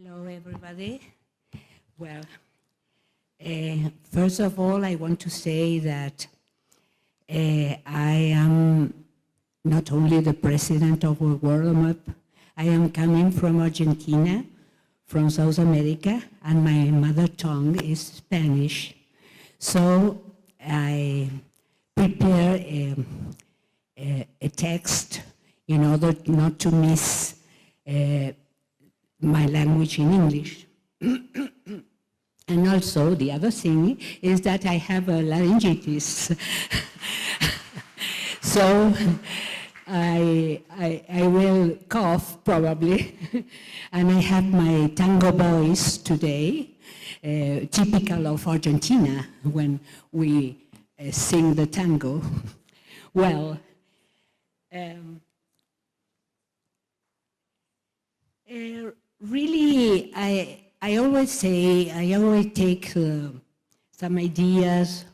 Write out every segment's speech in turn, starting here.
Hello, everybody. Well, first of all, I want to say that I am not only the president of the World OMEP, I am coming from Argentina, from South America, and my mother tongue is Spanish. So I prepare a text in order not to miss my language in English. And also, the other thing is that I have a laryngitis. So I will cough probably. And I have my tango voice today, typical of Argentina when we sing the tango. Well, really, I always say, I always take some ideas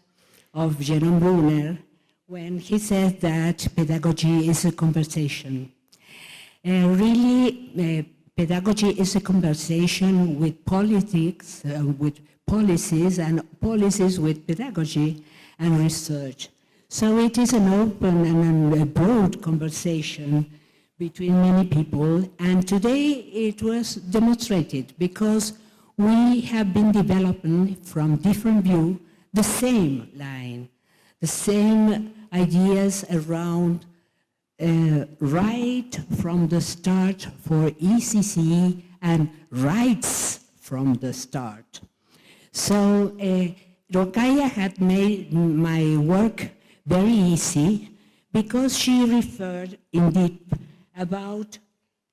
of Jerome Bruner when he says that pedagogy is a conversation. Really, pedagogy is a conversation with politics, with policies, and policies with pedagogy and research. So it is an open and a broad conversation between many people, and today it was demonstrated because we have been developing from different views the same line, the same ideas around right from the start for ECCE and rights from the start. So Rokaya had made my work very easy because she referred indeed about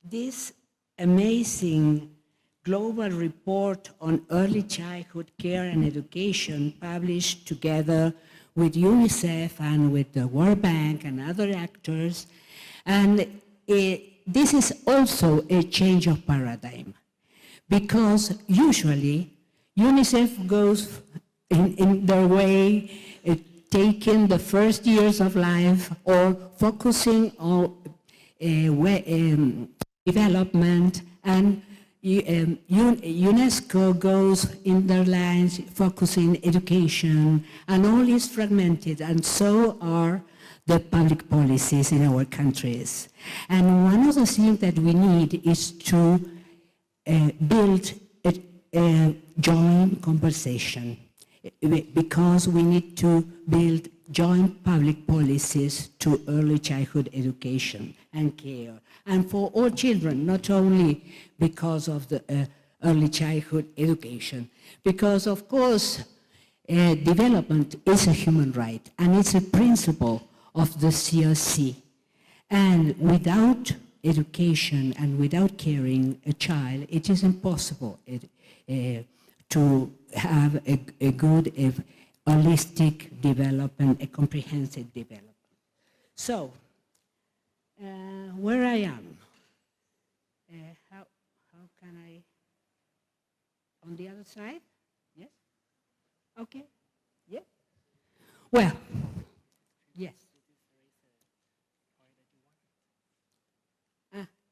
this amazing global report on early childhood care and education published together with UNICEF and with the World Bank and other actors. And this is also a change of paradigm because usually UNICEF goes in their way taking the first years of life or focusing on development, and UNESCO goes in their lines focusing education, and all is fragmented, and so are the public policies in our countries. And one of the things that we need is to build a joint conversation, because we need to build joint public policies to early childhood education and care, and for all children, not only because of the early childhood education, because of course development is a human right and it's a principle of the CRC, and without education and without caring a child, it is impossible to have a good, holistic development, a comprehensive development. So, where I am, how can I, on the other side? Yes? Okay, yeah? Well, yes.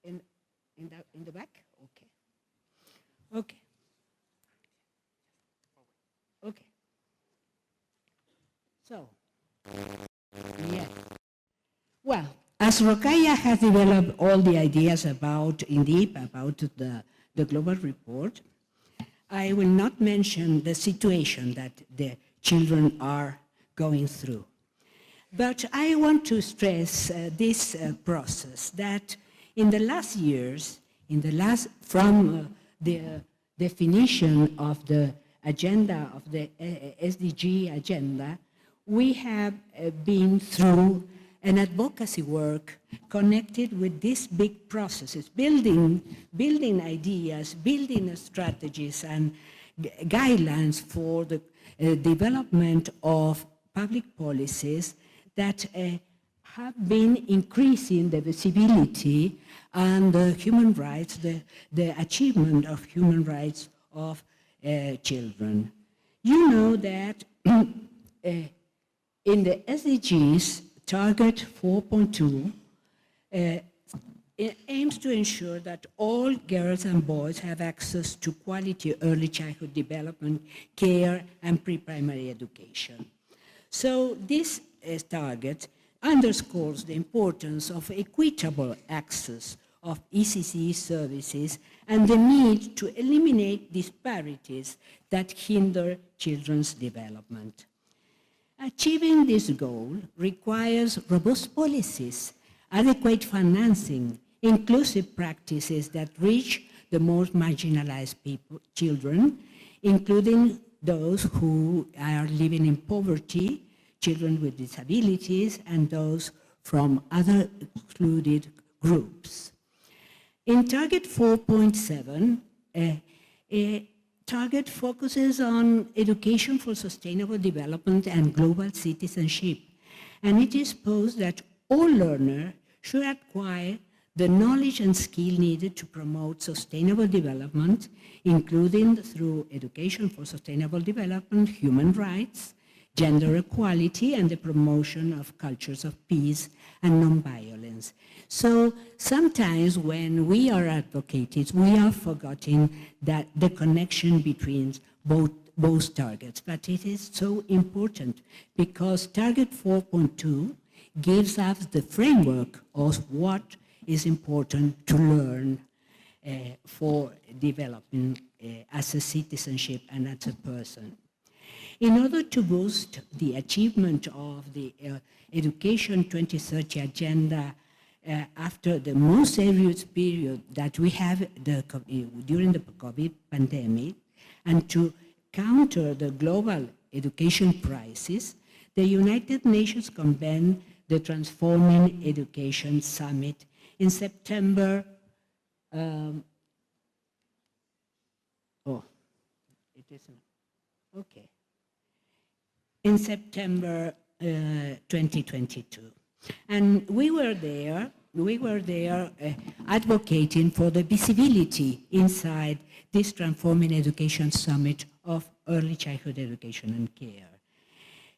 In the back? Okay. Okay. Okay. So, yeah. Well, as Rokaya has developed all the ideas about, indeed, about the global report, I will not mention the situation that the children are going through. But I want to stress this process that in the last years, from the definition of the agenda, of the SDG agenda, we have been through an advocacy work connected with these big processes, building ideas, building strategies and guidelines for the development of public policies that have been increasing the visibility and the human rights, the achievement of human rights of children. You know that in the SDGs, target 4.2, It aims to ensure that all girls and boys have access to quality early childhood development, care, and pre-primary education. So this target underscores the importance of equitable access of ECCE services and the need to eliminate disparities that hinder children's development. Achieving this goal requires robust policies, adequate financing, inclusive practices that reach the most marginalized children, including those who are living in poverty, children with disabilities, and those from other excluded groups. In Target 4.7, a target focuses on education for sustainable development and global citizenship, and it is posed that all learners should acquire the knowledge and skill needed to promote sustainable development, including through education for sustainable development, human rights, gender equality, and the promotion of cultures of peace and nonviolence. So sometimes when we are advocates, we are forgetting that the connection between both targets, but it is so important because Target 4.2 gives us the framework of what is important to learn for developing as a citizenship and as a person. In order to boost the achievement of the Education 2030 agenda after the most serious period that we have during the COVID pandemic, and to counter the global education crisis, the United Nations convened the Transforming Education Summit in September, it isn't, okay. In September 2022. And we were there advocating for the visibility inside this Transforming Education Summit of Early Childhood Education and Care.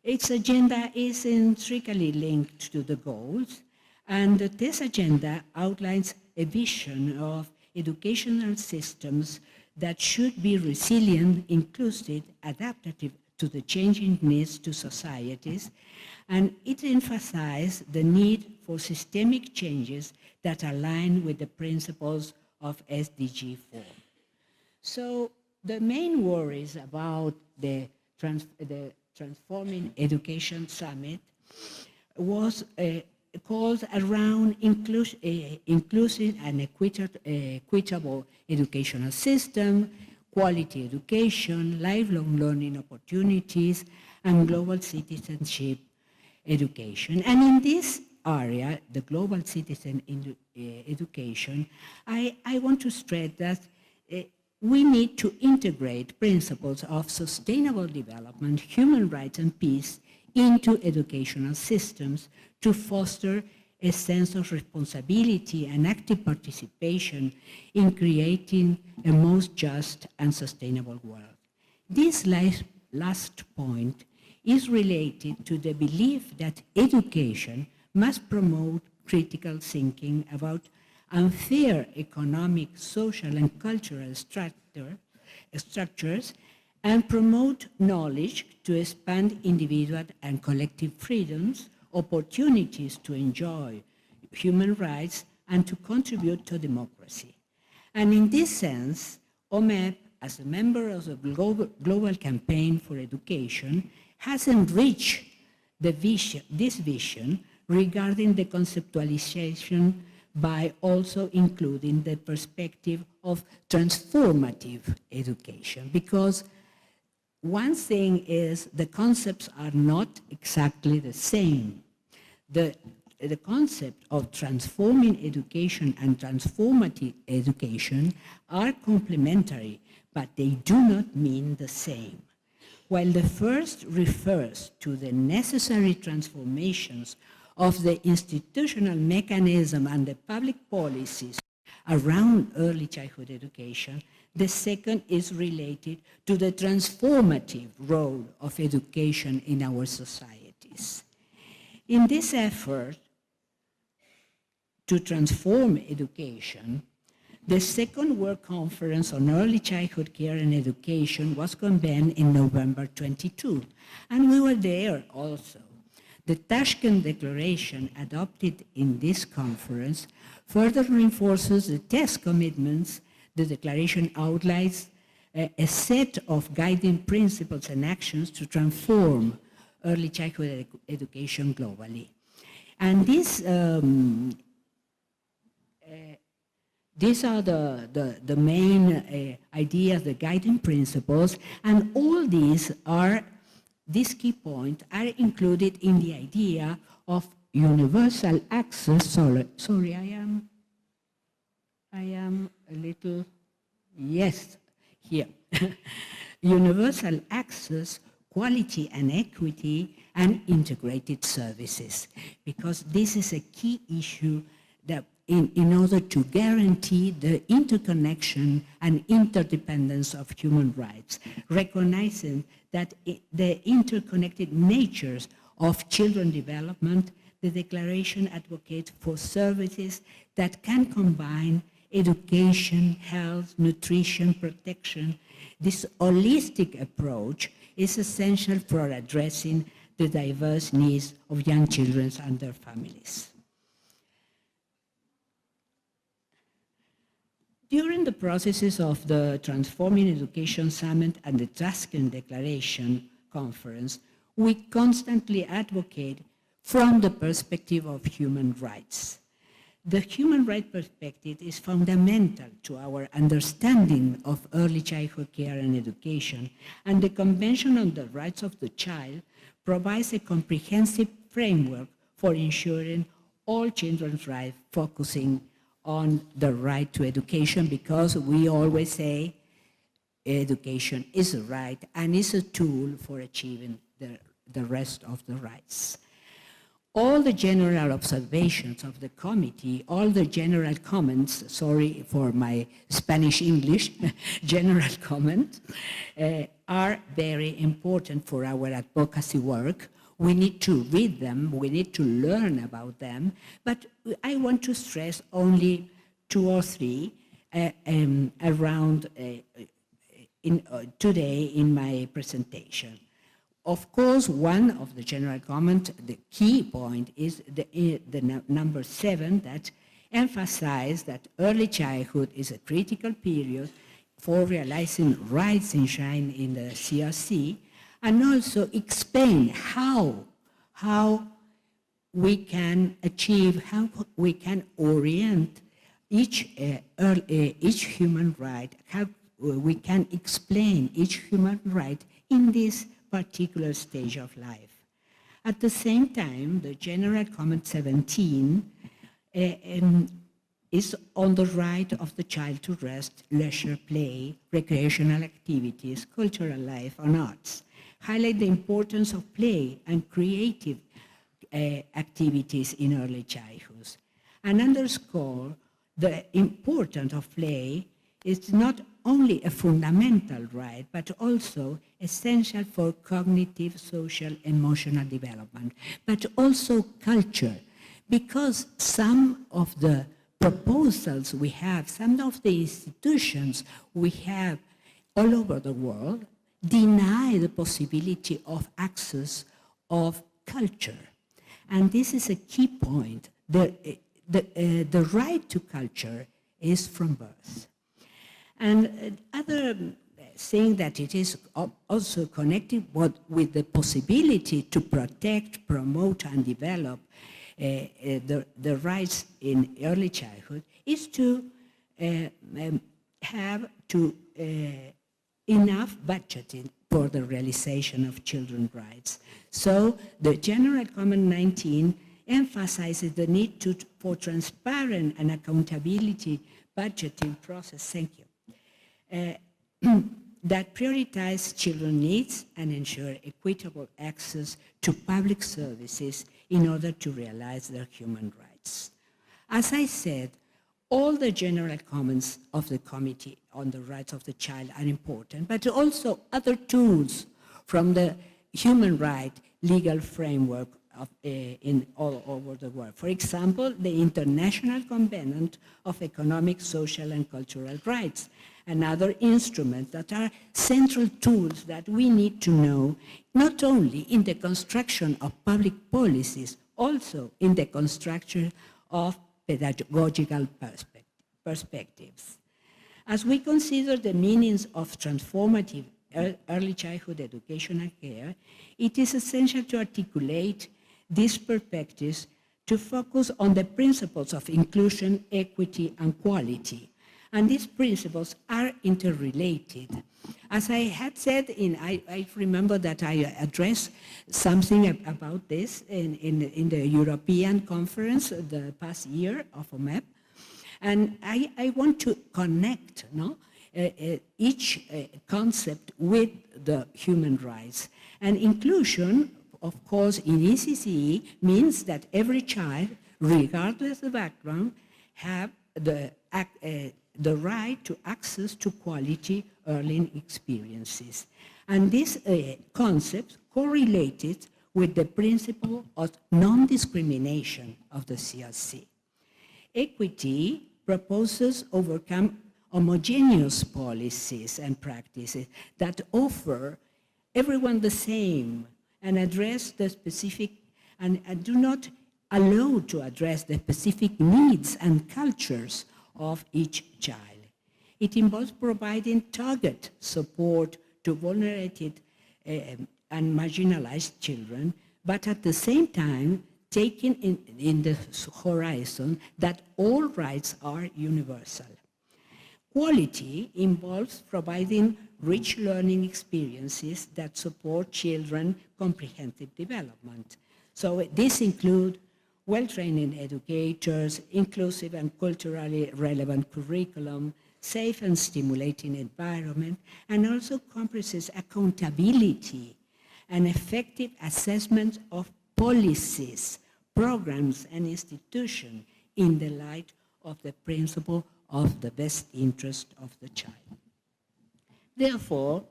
Its agenda is intricately linked to the goals, and this agenda outlines a vision of educational systems that should be resilient, inclusive, adaptive to the changing needs to societies, and it emphasized the need for systemic changes that align with the principles of SDG 4. So the main worries about the Transforming Education Summit was called around inclusive and equitable educational system, quality education, lifelong learning opportunities, and global citizenship education. And in this area, the global citizen education, I want to stress that we need to integrate principles of sustainable development, human rights, and peace into educational systems to foster a sense of responsibility and active participation in creating a most just and sustainable world. This last point is related to the belief that education must promote critical thinking about unfair economic, social, and cultural structures and promote knowledge to expand individual and collective freedoms, opportunities to enjoy human rights, and to contribute to democracy. And in this sense, OMEP, as a member of the Global Campaign for Education, has enriched this vision regarding the conceptualization by also including the perspective of transformative education, because one thing is the concepts are not exactly the same. The concept of transforming education and transformative education are complementary, but they do not mean the same. While the first refers to the necessary transformations of the institutional mechanism and the public policies around early childhood education, the second is related to the transformative role of education in our societies. In this effort to transform education, the second World Conference on Early Childhood Care and Education was convened in November 22, and we were there also. The Tashkent Declaration adopted in this conference further reinforces the TESS commitments. The declaration outlines a set of guiding principles and actions to transform early childhood education globally. And these are the main ideas, the guiding principles, and all these key points are included in the idea of universal access. Sorry, I am a little, yes, here. Universal access, quality and equity, and integrated services, because this is a key issue that in order to guarantee the interconnection and interdependence of human rights, recognizing that the interconnected natures of children development, the Declaration advocates for services that can combine education, health, nutrition, protection. This holistic approach is essential for addressing the diverse needs of young children and their families. During the processes of the Transforming Education Summit and the Tashkent Declaration Conference, we constantly advocate from the perspective of human rights. The human rights perspective is fundamental to our understanding of early childhood care and education, and the Convention on the Rights of the Child provides a comprehensive framework for ensuring all children's rights, focusing on the right to education, because we always say education is a right and is a tool for achieving the rest of the rights. All the general observations of the committee, all the general comments, sorry for my Spanish English, general comments, are very important for our advocacy work. We need to read them, we need to learn about them, but I want to stress only 2 or 3 around today in my presentation. Of course, one of the general comments, the key point is the number 7, that emphasizes that early childhood is a critical period for realizing rights enshrined in the CRC, and also explain how we can achieve, how we can orient each human right, how we can explain each human right in this particular stage of life. At the same time, the general comment 17 is on the right of the child to rest, leisure, play, recreational activities, cultural life, and arts. Highlight the importance of play and creative activities in early childhood, and underscore the importance of play is not only a fundamental right, but also essential for cognitive, social, emotional development, but also culture, because some of the proposals we have, some of the institutions we have all over the world deny the possibility of access of culture. And this is a key point. The right to culture is from birth. And other thing that it is also connected with the possibility to protect, promote, and develop the rights in early childhood is to have enough budgeting for the realization of children's rights. So the General Comment 19 emphasizes the need for transparent and accountability budgeting process, thank you, that prioritize children's needs and ensure equitable access to public services in order to realize their human rights. As I said, all the general comments of the Committee on the Rights of the Child are important, but also other tools from the human right legal framework in all over the world. For example, the International Covenant of Economic, Social, and Cultural Rights, and other instruments that are central tools that we need to know, not only in the construction of public policies, also in the construction of pedagogical perspectives. As we consider the meanings of transformative early childhood education and care, it is essential to articulate these perspectives to focus on the principles of inclusion, equity, and quality. And these principles are interrelated. As I had said, I remember that I addressed something about this in the European conference the past year of OMEP. And I want to connect each concept with the human rights. And inclusion, of course, in ECCE means that every child, regardless of background, have the right to access to quality early experiences. And this concept correlated with the principle of non-discrimination of the CRC. Equity proposes overcome homogeneous policies and practices that offer everyone the same and address the specific and do not allow to address the specific needs and cultures of each child. It involves providing target support to vulnerable and marginalized children, but at the same time taking in the horizon that all rights are universal. Quality involves providing rich learning experiences that support children's comprehensive development. So this includes well-trained educators, inclusive and culturally relevant curriculum, safe and stimulating environment, and also comprises accountability and effective assessment of policies, programs, and institutions in the light of the principle of the best interest of the child. Therefore,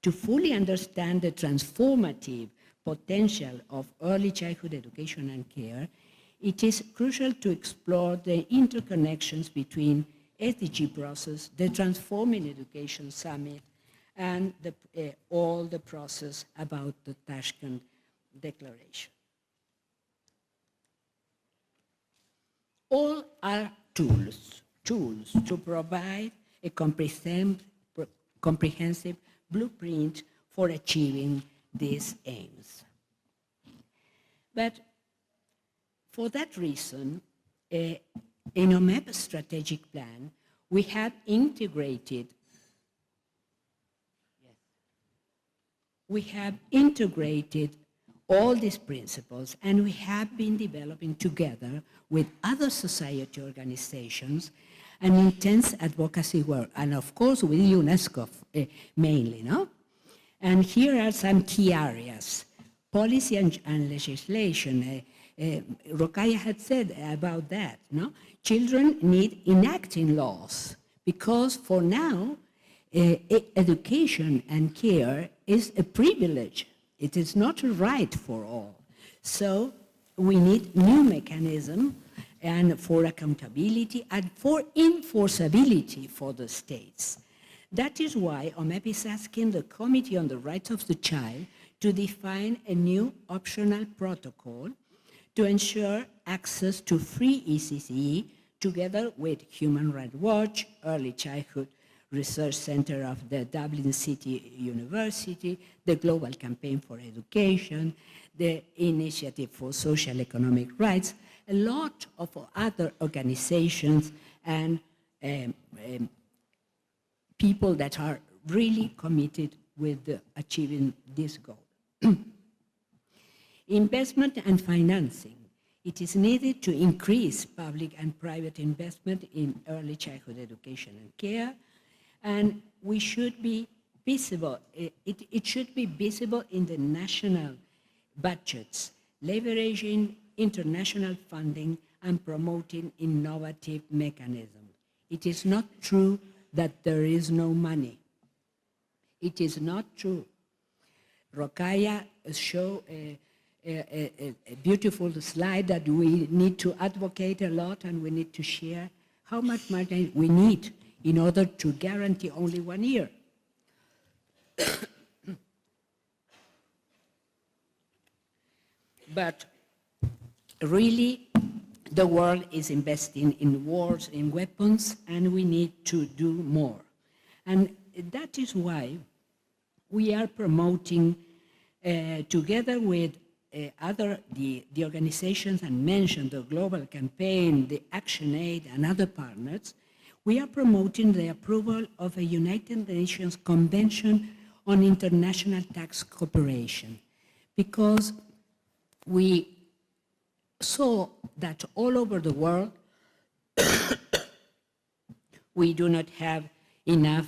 to fully understand the transformative potential of early childhood education and care, it is crucial to explore the interconnections between SDG process, the Transforming Education Summit, and all the process about the Tashkent Declaration. All are tools to provide a comprehensive blueprint for achieving these aims. But for that reason, in OMEP strategic plan, we have integrated all these principles, and we have been developing together with other society organizations an intense advocacy work, and of course with UNESCO mainly, no? And here are some key areas. Policy and legislation. Rokaya had said about that, no? Children need enacting laws, because for now, education and care is a privilege. It is not a right for all. So we need new mechanism and for accountability and for enforceability for the states. That is why OMEP is asking the Committee on the Rights of the Child to define a new optional protocol to ensure access to free ECCE together with Human Rights Watch, Early Childhood Research Center of the Dublin City University, the Global Campaign for Education, the Initiative for Social Economic Rights, a lot of other organizations and people that are really committed with achieving this goal. Investment and financing. It is needed to increase public and private investment in early childhood education and care, and we should be visible. It should be visible in the national budgets, leveraging international funding and promoting innovative mechanisms. It is not true that there is no money. It is not true. Rokaya showed a beautiful slide that we need to advocate a lot and we need to share how much money we need in order to guarantee only 1 year. But really, the world is investing in wars, in weapons, and we need to do more. And that is why we are promoting, together with the organizations I mentioned, the Global Campaign, the ActionAid, and other partners, we are promoting the approval of a United Nations Convention on International Tax Cooperation, because we saw that all over the world, we do not have enough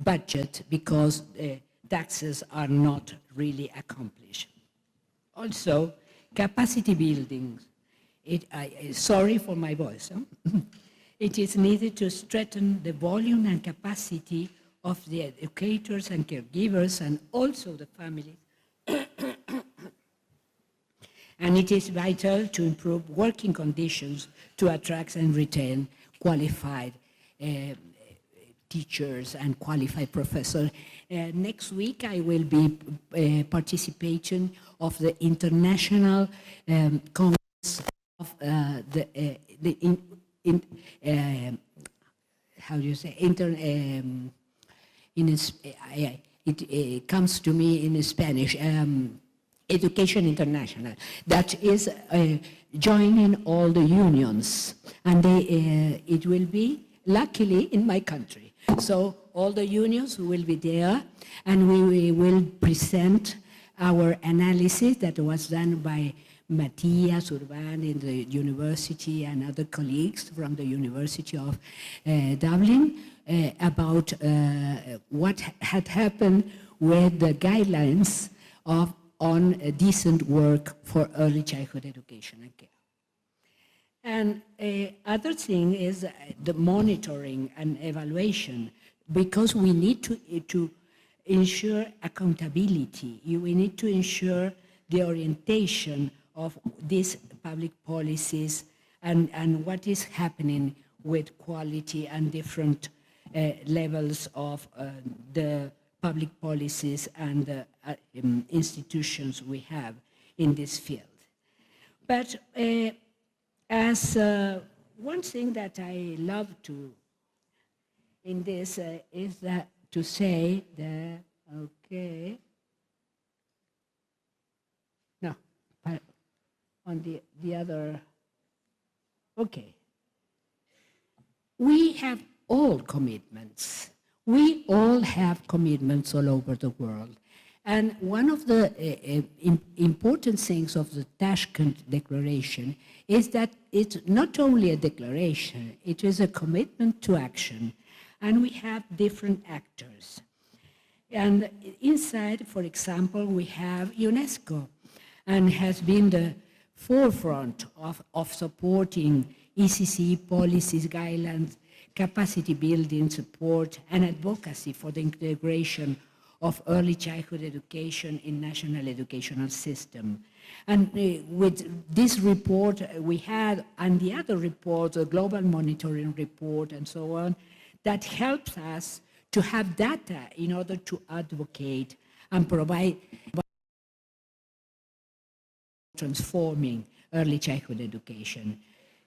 budget because taxes are not really accomplished. Also, capacity building. Sorry for my voice. Huh? It is needed to strengthen the volume and capacity of the educators and caregivers and also the families. And it is vital to improve working conditions to attract and retain qualified teachers and qualified professors. Next week, I will be participating of the International Congress of how do you say? It comes to me in Spanish. Education International, that is joining all the unions, and it will be, luckily, in my country. So all the unions will be there, and we will present our analysis that was done by Matthias Urban in the university and other colleagues from the University of Dublin about what had happened with the guidelines on decent work for early childhood education and care. And other thing is the monitoring and evaluation, because we need to ensure accountability. We need to ensure the orientation of these public policies and what is happening with quality and different levels of the public policies and the institutions we have in this field. But as one thing that I love to in this is that to say that, okay, no, on the other, okay. We have all commitments. We all have commitments all over the world. And one of the important things of the Tashkent Declaration is that it's not only a declaration, it is a commitment to action. And we have different actors. And inside, for example, we have UNESCO, and has been the forefront of supporting ECCE policies, guidelines, capacity building support, and advocacy for the integration of early childhood education in national educational system. And with this report we had, and the other report, the global monitoring report and so on, that helps us to have data in order to advocate and provide transforming early childhood education.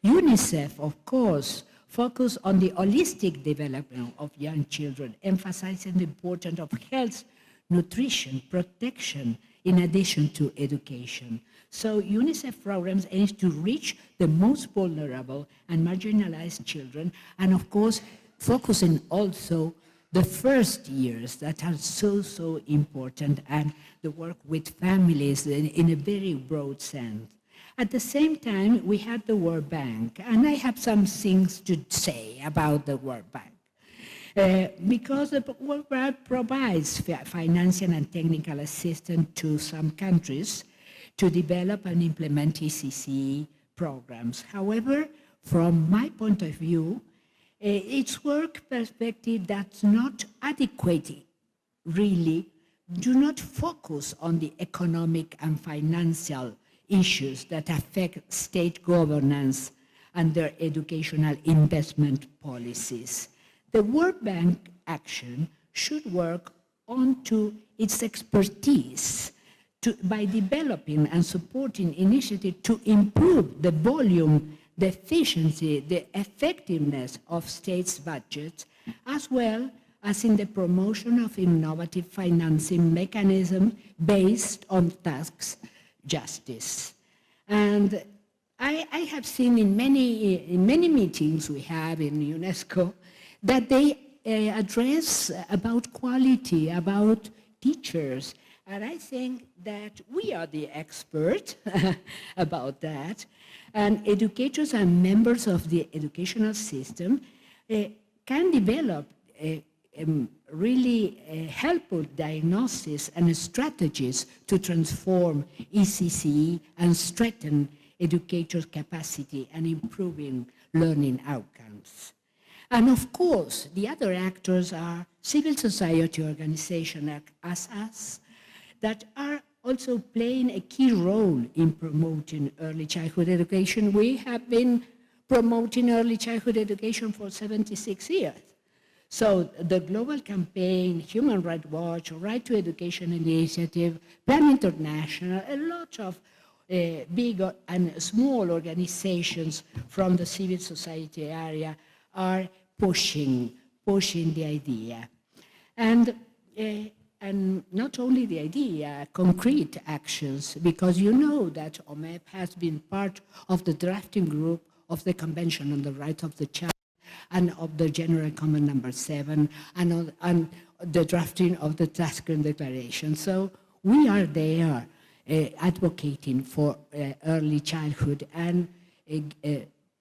UNICEF, of course, focus on the holistic development of young children, emphasizing the importance of health, nutrition, protection, in addition to education. So UNICEF programs aim to reach the most vulnerable and marginalized children, and of course, focusing also the first years that are so important, and the work with families in a very broad sense. At the same time, we had the World Bank, and I have some things to say about the World Bank. Because the World Bank provides financial and technical assistance to some countries to develop and implement ECCE programs. However, from my point of view, its work perspective does not adequately really do not focus on the economic and financial issues that affect state governance and their educational investment policies. The World Bank action should work onto its expertise by developing and supporting initiatives to improve the volume, the efficiency, the effectiveness of states' budgets, as well as in the promotion of innovative financing mechanisms based on tax justice. And I have seen in many meetings we have in UNESCO that they address about quality, about teachers. And I think that we are the expert about that. And educators and members of the educational system can develop really helpful diagnosis and strategies to transform ECCE and strengthen educators' capacity and improving learning outcomes. And of course, the other actors are civil society organizations like us that are also playing a key role in promoting early childhood education. We have been promoting early childhood education for 76 years. So the global campaign, Human Rights Watch, Right to Education Initiative, Plan International, a lot of big and small organizations from the civil society area are pushing the idea. And not only the idea, concrete actions, because you know that OMEP has been part of the drafting group of the Convention on the Rights of the Child and of the General Comment Number 7 and the drafting of the Tasken Declaration. So we are there advocating for early childhood and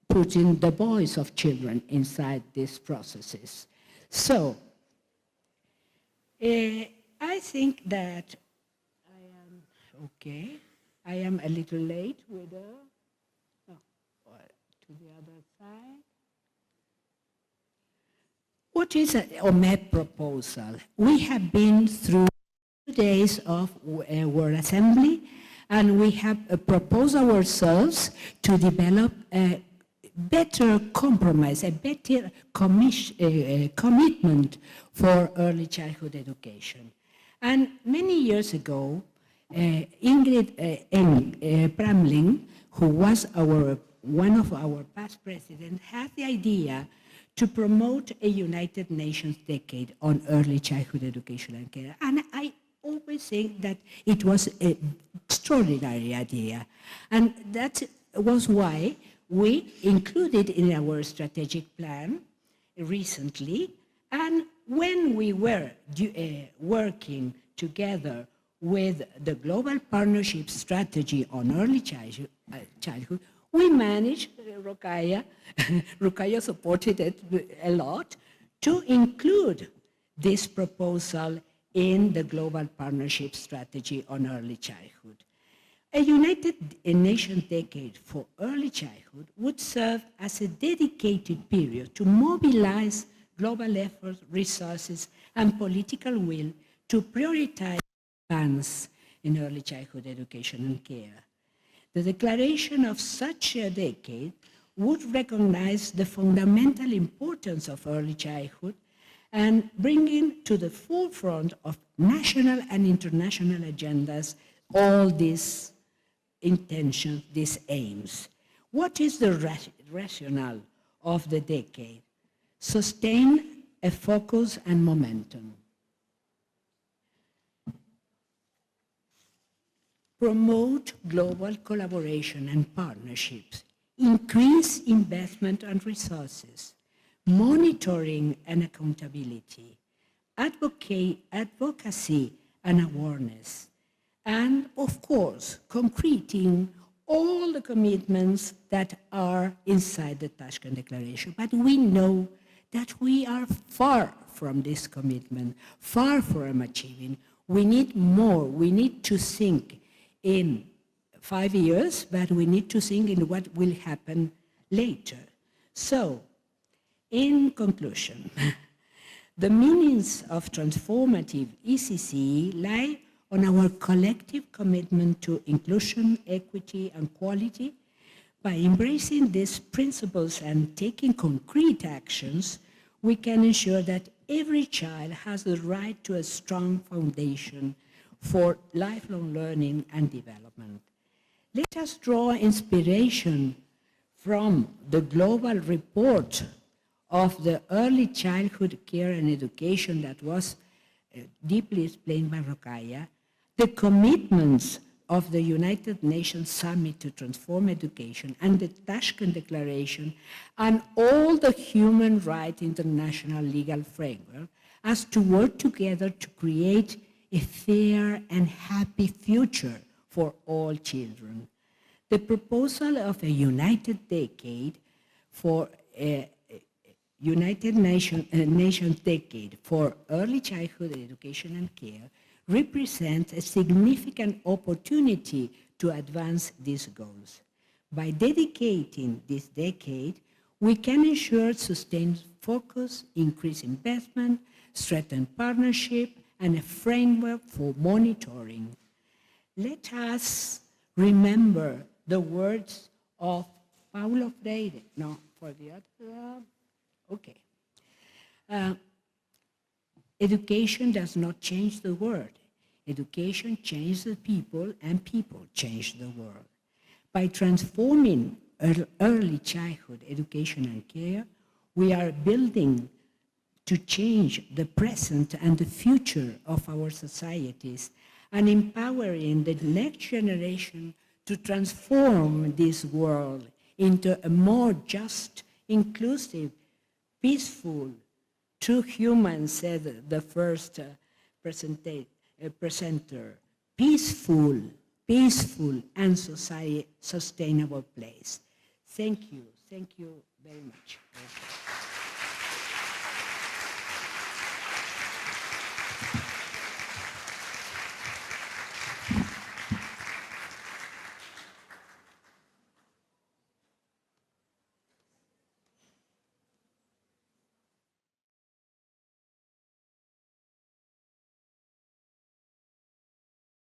putting the voice of children inside these processes. So I think that I am okay. I am a little late with to the other side. What is an OMEP proposal? We have been through 2 days of World Assembly, and we have proposed ourselves to develop a better compromise, a better commitment for early childhood education. And many years ago, Ingrid Pramling, who was one of our past presidents, had the idea to promote a United Nations decade on early childhood education and care. And I always think that it was an extraordinary idea. And that was why we included in our strategic plan recently. And when we were working together with the Global Partnership Strategy on Early Childhood, we managed, Rukaya supported it a lot, to include this proposal in the Global Partnership Strategy on Early Childhood. A United Nations decade for early childhood would serve as a dedicated period to mobilize global efforts, resources, and political will to prioritize advance in early childhood education and care. The declaration of such a decade would recognize the fundamental importance of early childhood and bringing to the forefront of national and international agendas all these intentions, these aims. What is the rationale of the decade? Sustain a focus and momentum. Promote global collaboration and partnerships. Increase investment and resources. Monitoring and accountability. Advocacy and awareness. And of course, concreting all the commitments that are inside the Tashkent Declaration. But we know that we are far from this commitment, far from achieving. We need more. We need to think in 5 years, but we need to think in what will happen later. So, in conclusion, The meanings of transformative ECCE lie on our collective commitment to inclusion, equity, and quality. By embracing these principles and taking concrete actions, we can ensure that every child has the right to a strong foundation for lifelong learning and development. Let us draw inspiration from the global report of the early childhood care and education that was deeply explained by Rokhaya, the commitments of the United Nations Summit to Transform Education and the Tashkent Declaration and all the human rights international legal framework as to work together to create a fair and happy future for all children. The proposal of a united decade for United Nations decade for early childhood education and care represents a significant opportunity to advance these goals. By dedicating this decade, we can ensure sustained focus, increase investment, strengthen partnership, and a framework for monitoring. Let us remember the words of Paulo Freire. No, for the other, okay. Education does not change the world. Education changes the people, and people change the world. By transforming early childhood education and care, we are building to change the present and the future of our societies and empowering the next generation to transform this world into a more just, inclusive, peaceful, true human, said the first presenter, peaceful, and sustainable place. Thank you very much.